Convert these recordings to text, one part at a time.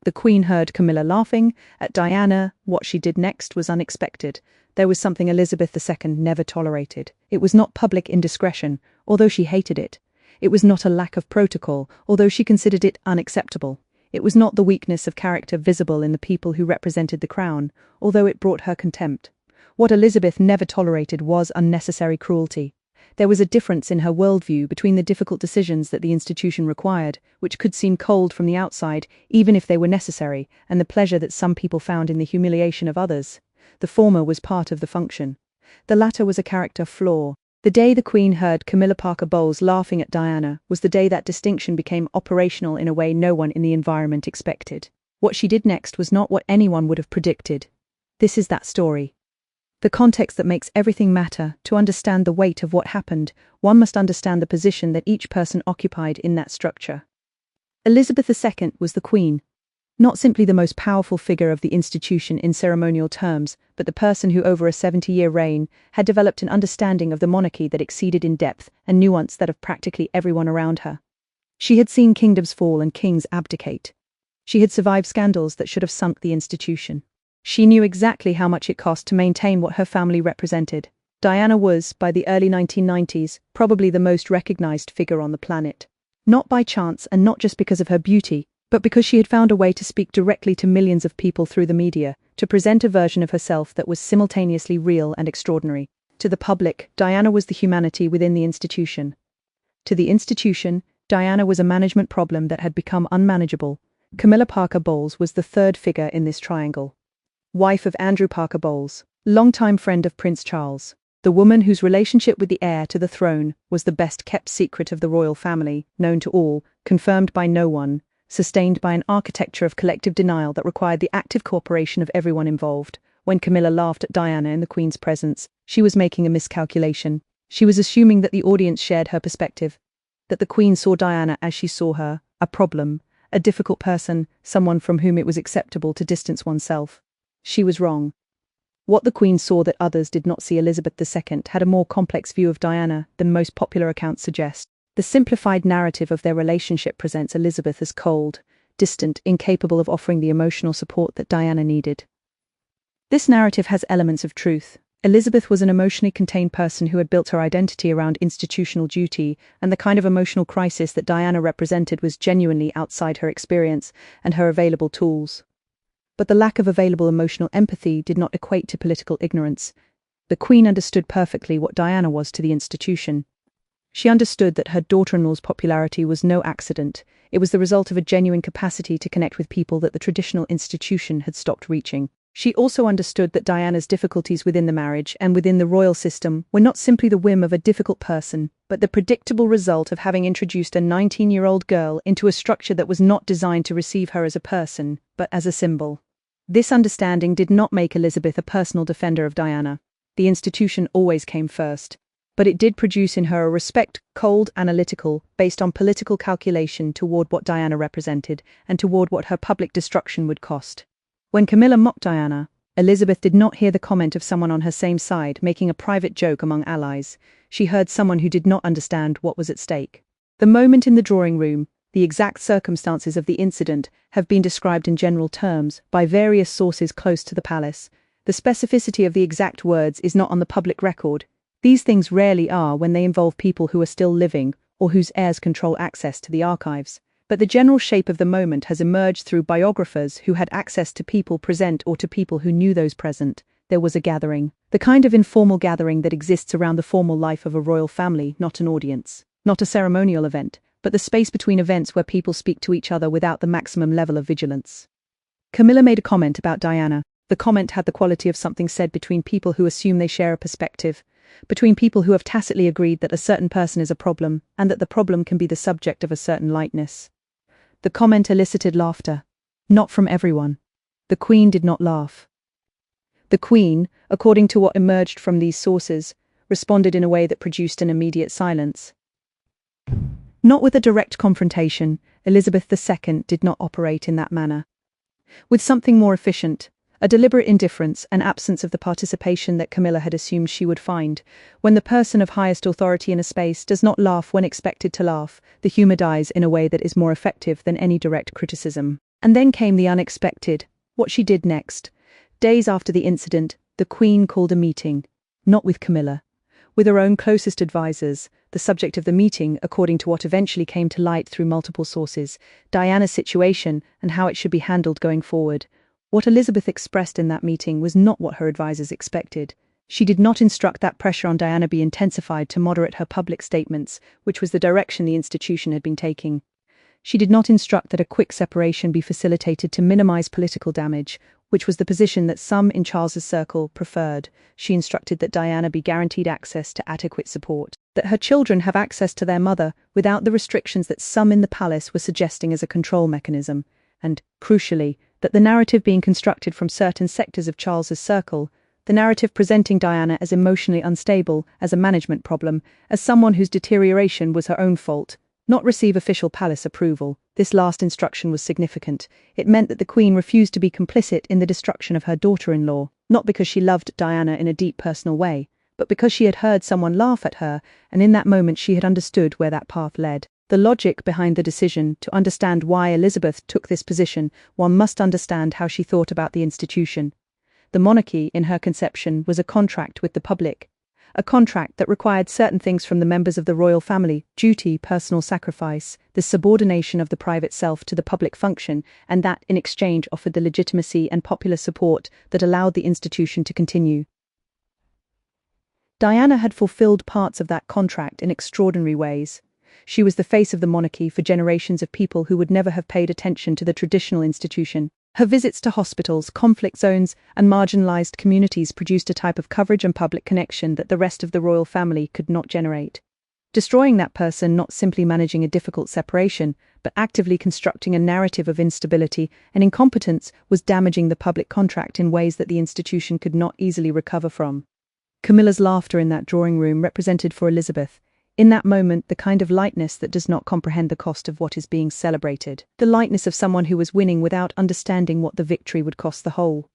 The Queen heard Camilla laughing at Diana. What she did next was unexpected. There was something Elizabeth II never tolerated. It was not public indiscretion, although she hated it. It was not a lack of protocol, although she considered it unacceptable. It was not the weakness of character visible in the people who represented the crown, although it brought her contempt. What Elizabeth never tolerated was unnecessary cruelty. There was a difference in her worldview between the difficult decisions that the institution required, which could seem cold from the outside, even if they were necessary, and the pleasure that some people found in the humiliation of others. The former was part of the function. The latter was a character flaw. The day the Queen heard Camilla Parker Bowles laughing at Diana was the day that distinction became operational in a way no one in the environment expected. What she did next was not what anyone would have predicted. This is that story. The context that makes everything matter. To understand the weight of what happened, one must understand the position that each person occupied in that structure. Elizabeth II was the Queen. Not simply the most powerful figure of the institution in ceremonial terms, but the person who over a 70-year reign had developed an understanding of the monarchy that exceeded in depth and nuance that of practically everyone around her. She had seen kingdoms fall and kings abdicate. She had survived scandals that should have sunk the institution. She knew exactly how much it cost to maintain what her family represented. Diana was, by the early 1990s, probably the most recognized figure on the planet. Not by chance and not just because of her beauty, but because she had found a way to speak directly to millions of people through the media, to present a version of herself that was simultaneously real and extraordinary. To the public, Diana was the humanity within the institution. To the institution, Diana was a management problem that had become unmanageable. Camilla Parker Bowles was the third figure in this triangle. Wife of Andrew Parker Bowles, longtime friend of Prince Charles, the woman whose relationship with the heir to the throne was the best-kept secret of the royal family, known to all, confirmed by no one, sustained by an architecture of collective denial that required the active cooperation of everyone involved. When Camilla laughed at Diana in the Queen's presence, she was making a miscalculation. She was assuming that the audience shared her perspective, that the Queen saw Diana as she saw her, a problem, a difficult person, someone from whom it was acceptable to distance oneself. She was wrong. What the Queen saw that others did not see. Elizabeth II had a more complex view of Diana than most popular accounts suggest. The simplified narrative of their relationship presents Elizabeth as cold, distant, incapable of offering the emotional support that Diana needed. This narrative has elements of truth. Elizabeth was an emotionally contained person who had built her identity around institutional duty, and the kind of emotional crisis that Diana represented was genuinely outside her experience and her available tools. But the lack of available emotional empathy did not equate to political ignorance. The Queen understood perfectly what Diana was to the institution. She understood that her daughter-in-law's popularity was no accident. It was the result of a genuine capacity to connect with people that the traditional institution had stopped reaching. She also understood that Diana's difficulties within the marriage and within the royal system were not simply the whim of a difficult person, but the predictable result of having introduced a 19-year-old girl into a structure that was not designed to receive her as a person, but as a symbol. This understanding did not make Elizabeth a personal defender of Diana. The institution always came first. But it did produce in her a respect, cold, analytical, based on political calculation toward what Diana represented and toward what her public destruction would cost. When Camilla mocked Diana, Elizabeth did not hear the comment of someone on her same side making a private joke among allies. She heard someone who did not understand what was at stake. The moment in the drawing room, the exact circumstances of the incident have been described in general terms by various sources close to the palace. The specificity of the exact words is not on the public record. These things rarely are when they involve people who are still living or whose heirs control access to the archives. But the general shape of the moment has emerged through biographers who had access to people present or to people who knew those present. There was a gathering. The kind of informal gathering that exists around the formal life of a royal family, not an audience. Not a ceremonial event, but the space between events where people speak to each other without the maximum level of vigilance. Camilla made a comment about Diana. The comment had the quality of something said between people who assume they share a perspective, between people who have tacitly agreed that a certain person is a problem, and that the problem can be the subject of a certain lightness. The comment elicited laughter. Not from everyone. The Queen did not laugh. The Queen, according to what emerged from these sources, responded in a way that produced an immediate silence. Not with a direct confrontation. Elizabeth II did not operate in that manner. With something more efficient, a deliberate indifference and absence of the participation that Camilla had assumed she would find. When the person of highest authority in a space does not laugh when expected to laugh, the humor dies in a way that is more effective than any direct criticism. And then came the unexpected, what she did next. Days after the incident, the Queen called a meeting, not with Camilla, with her own closest advisors. The subject of the meeting, according to what eventually came to light through multiple sources, Diana's situation and how it should be handled going forward. What Elizabeth expressed in that meeting was not what her advisors expected. She did not instruct that pressure on Diana be intensified to moderate her public statements, which was the direction the institution had been taking. She did not instruct that a quick separation be facilitated to minimize political damage, which was the position that some in Charles's circle preferred. She instructed that Diana be guaranteed access to adequate support, that her children have access to their mother without the restrictions that some in the palace were suggesting as a control mechanism, and, crucially, that the narrative being constructed from certain sectors of Charles's circle, the narrative presenting Diana as emotionally unstable, as a management problem, as someone whose deterioration was her own fault, not receive official palace approval. This last instruction was significant. It meant that the Queen refused to be complicit in the destruction of her daughter-in-law, not because she loved Diana in a deep personal way, but because she had heard someone laugh at her, and in that moment she had understood where that path led. The logic behind the decision, to understand why Elizabeth took this position, one must understand how she thought about the institution. The monarchy, in her conception, was a contract with the public. A contract that required certain things from the members of the royal family: duty, personal sacrifice, the subordination of the private self to the public function, and that, in exchange, offered the legitimacy and popular support that allowed the institution to continue. Diana had fulfilled parts of that contract in extraordinary ways. She was the face of the monarchy for generations of people who would never have paid attention to the traditional institution. Her visits to hospitals, conflict zones, and marginalized communities produced a type of coverage and public connection that the rest of the royal family could not generate. Destroying that person, not simply managing a difficult separation, but actively constructing a narrative of instability and incompetence, was damaging the public contract in ways that the institution could not easily recover from. Camilla's laughter in that drawing room represented for Elizabeth, in that moment, the kind of lightness that does not comprehend the cost of what is being celebrated. The lightness of someone who was winning without understanding what the victory would cost the whole.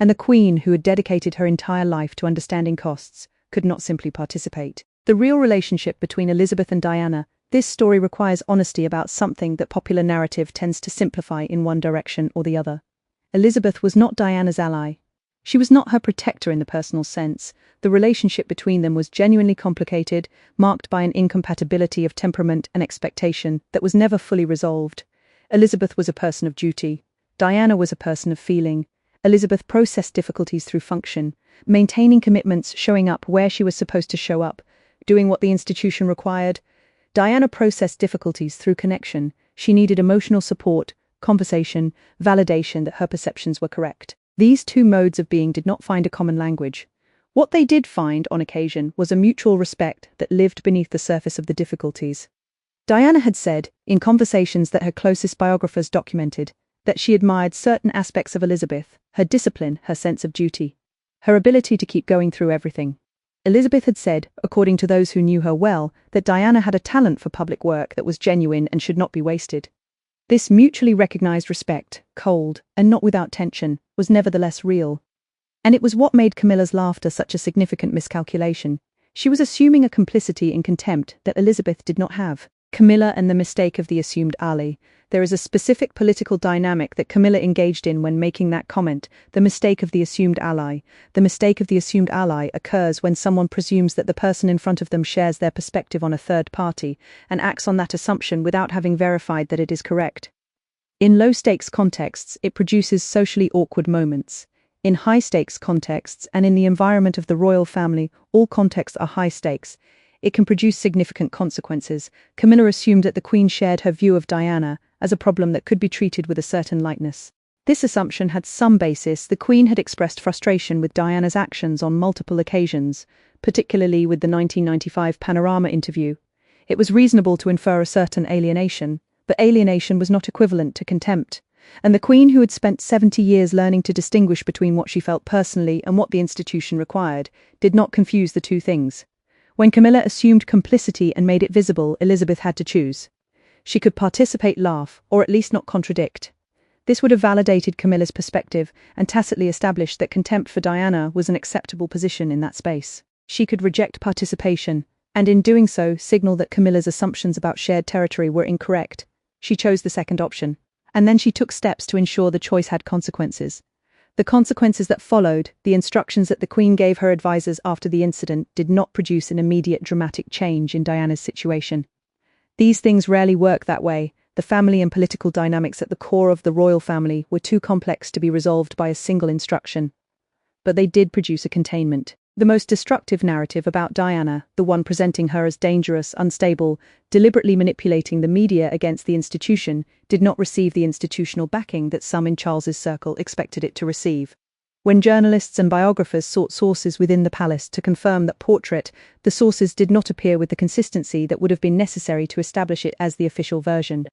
And the Queen, who had dedicated her entire life to understanding costs, could not simply participate. The real relationship between Elizabeth and Diana. This story requires honesty about something that popular narrative tends to simplify in one direction or the other. Elizabeth was not Diana's ally. She was not her protector in the personal sense. The relationship between them was genuinely complicated, marked by an incompatibility of temperament and expectation that was never fully resolved. Elizabeth was a person of duty. Diana was a person of feeling. Elizabeth processed difficulties through function, maintaining commitments, showing up where she was supposed to show up, doing what the institution required. Diana processed difficulties through connection. She needed emotional support, conversation, validation that her perceptions were correct. These two modes of being did not find a common language. What they did find, on occasion, was a mutual respect that lived beneath the surface of the difficulties. Diana had said, in conversations that her closest biographers documented, that she admired certain aspects of Elizabeth: her discipline, her sense of duty, her ability to keep going through everything. Elizabeth had said, according to those who knew her well, that Diana had a talent for public work that was genuine and should not be wasted. This mutually recognized respect, cold, and not without tension, was nevertheless real. And it was what made Camilla's laughter such a significant miscalculation. She was assuming a complicity in contempt that Elizabeth did not have. Camilla and the mistake of the assumed ally. There is a specific political dynamic that Camilla engaged in when making that comment: the mistake of the assumed ally. The mistake of the assumed ally occurs when someone presumes that the person in front of them shares their perspective on a third party, and acts on that assumption without having verified that it is correct. In low-stakes contexts, it produces socially awkward moments. In high-stakes contexts, and in the environment of the royal family, all contexts are high stakes. It can produce significant consequences. Camilla assumed that the Queen shared her view of Diana as a problem that could be treated with a certain lightness. This assumption had some basis. The Queen had expressed frustration with Diana's actions on multiple occasions, particularly with the 1995 Panorama interview. It was reasonable to infer a certain alienation, but alienation was not equivalent to contempt. And the Queen, who had spent 70 years learning to distinguish between what she felt personally and what the institution required, did not confuse the two things. When Camilla assumed complicity and made it visible, Elizabeth had to choose. She could participate, laugh, or at least not contradict. This would have validated Camilla's perspective and tacitly established that contempt for Diana was an acceptable position in that space. She could reject participation, and in doing so, signal that Camilla's assumptions about shared territory were incorrect. She chose the second option. And then she took steps to ensure the choice had consequences. The consequences that followed, the instructions that the Queen gave her advisors after the incident, did not produce an immediate dramatic change in Diana's situation. These things rarely work that way. The family and political dynamics at the core of the royal family were too complex to be resolved by a single instruction. But they did produce a containment. The most destructive narrative about Diana, the one presenting her as dangerous, unstable, deliberately manipulating the media against the institution, did not receive the institutional backing that some in Charles's circle expected it to receive. When journalists and biographers sought sources within the palace to confirm that portrait, the sources did not appear with the consistency that would have been necessary to establish it as the official version.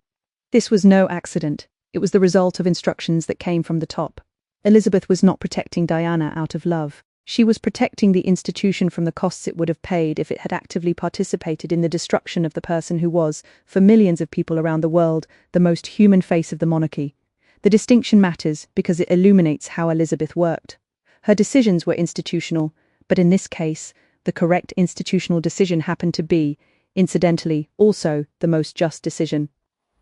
This was no accident. It was the result of instructions that came from the top. Elizabeth was not protecting Diana out of love. She was protecting the institution from the costs it would have paid if it had actively participated in the destruction of the person who was, for millions of people around the world, the most human face of the monarchy. The distinction matters because it illuminates how Elizabeth worked. Her decisions were institutional, but in this case, the correct institutional decision happened to be, incidentally, also the most just decision.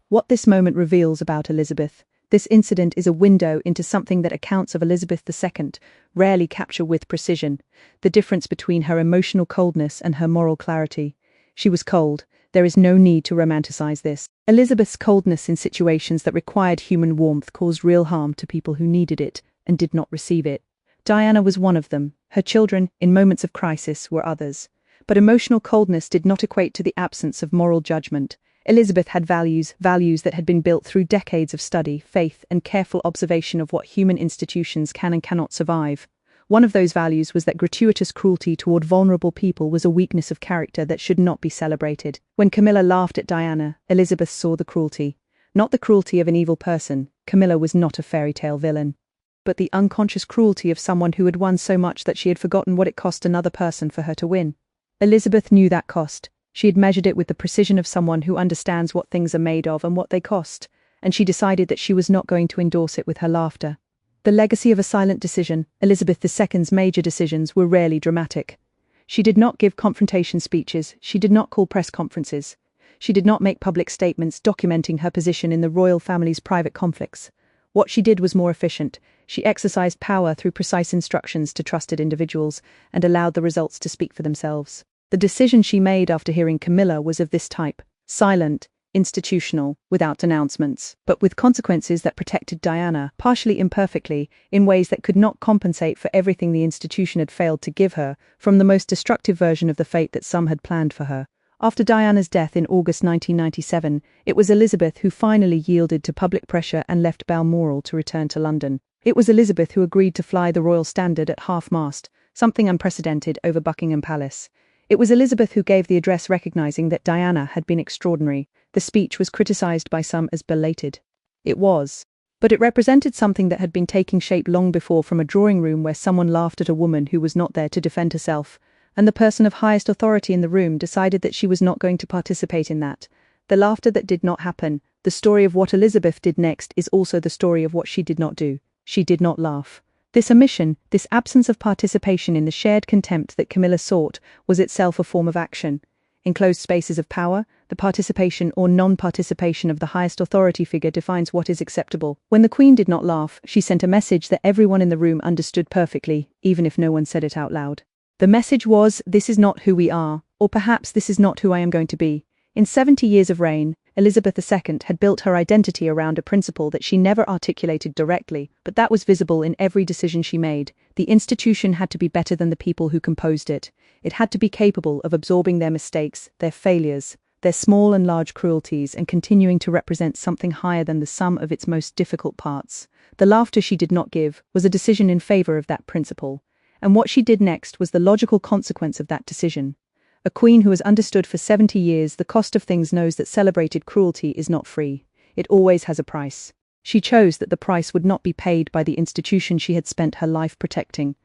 What this moment reveals about Elizabeth: this incident is a window into something that accounts of Elizabeth II rarely capture with precision: the difference between her emotional coldness and her moral clarity. She was cold. There is no need to romanticize this. Elizabeth's coldness in situations that required human warmth caused real harm to people who needed it and did not receive it. Diana was one of them. Her children, in moments of crisis, were others. But emotional coldness did not equate to the absence of moral judgment. Elizabeth had values that had been built through decades of study, faith, and careful observation of what human institutions can and cannot survive. One of those values was that gratuitous cruelty toward vulnerable people was a weakness of character that should not be celebrated. When Camilla laughed at Diana, Elizabeth saw the cruelty. Not the cruelty of an evil person. Camilla was not a fairy tale villain. But the unconscious cruelty of someone who had won so much that she had forgotten what it cost another person for her to win. Elizabeth knew that cost. She had measured it with the precision of someone who understands what things are made of and what they cost, and she decided that she was not going to endorse it with her laughter. The legacy of a silent decision, Elizabeth II's major decisions, were rarely dramatic. She did not give confrontation speeches, she did not call press conferences. She did not make public statements documenting her position in the royal family's private conflicts. What she did was more efficient. She exercised power through precise instructions to trusted individuals and allowed the results to speak for themselves. The decision she made after hearing Camilla was of this type: silent, institutional, without announcements, but with consequences that protected Diana, partially imperfectly, in ways that could not compensate for everything the institution had failed to give her, from the most destructive version of the fate that some had planned for her. After Diana's death in August 1997, it was Elizabeth who finally yielded to public pressure and left Balmoral to return to London. It was Elizabeth who agreed to fly the royal standard at half-mast, something unprecedented, over Buckingham Palace. It was Elizabeth who gave the address recognizing that Diana had been extraordinary. The speech was criticized by some as belated. It was. But it represented something that had been taking shape long before, from a drawing room where someone laughed at a woman who was not there to defend herself, and the person of highest authority in the room decided that she was not going to participate in that. The laughter that did not happen, the story of what Elizabeth did next, is also the story of what she did not do. She did not laugh. This omission, this absence of participation in the shared contempt that Camilla sought, was itself a form of action. In closed spaces of power, the participation or non-participation of the highest authority figure defines what is acceptable. When the Queen did not laugh, she sent a message that everyone in the room understood perfectly, even if no one said it out loud. The message was, "This is not who we are, or perhaps this is not who I am going to be." In 70 years of reign, Elizabeth II had built her identity around a principle that she never articulated directly, but that was visible in every decision she made. The institution had to be better than the people who composed it. It had to be capable of absorbing their mistakes, their failures, their small and large cruelties, and continuing to represent something higher than the sum of its most difficult parts. The laughter she did not give was a decision in favor of that principle, and what she did next was the logical consequence of that decision. A queen who has understood for 70 years the cost of things knows that celebrated cruelty is not free. It always has a price. She chose that the price would not be paid by the institution she had spent her life protecting,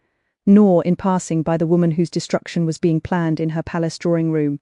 nor, in passing, by the woman whose destruction was being planned in her palace drawing room.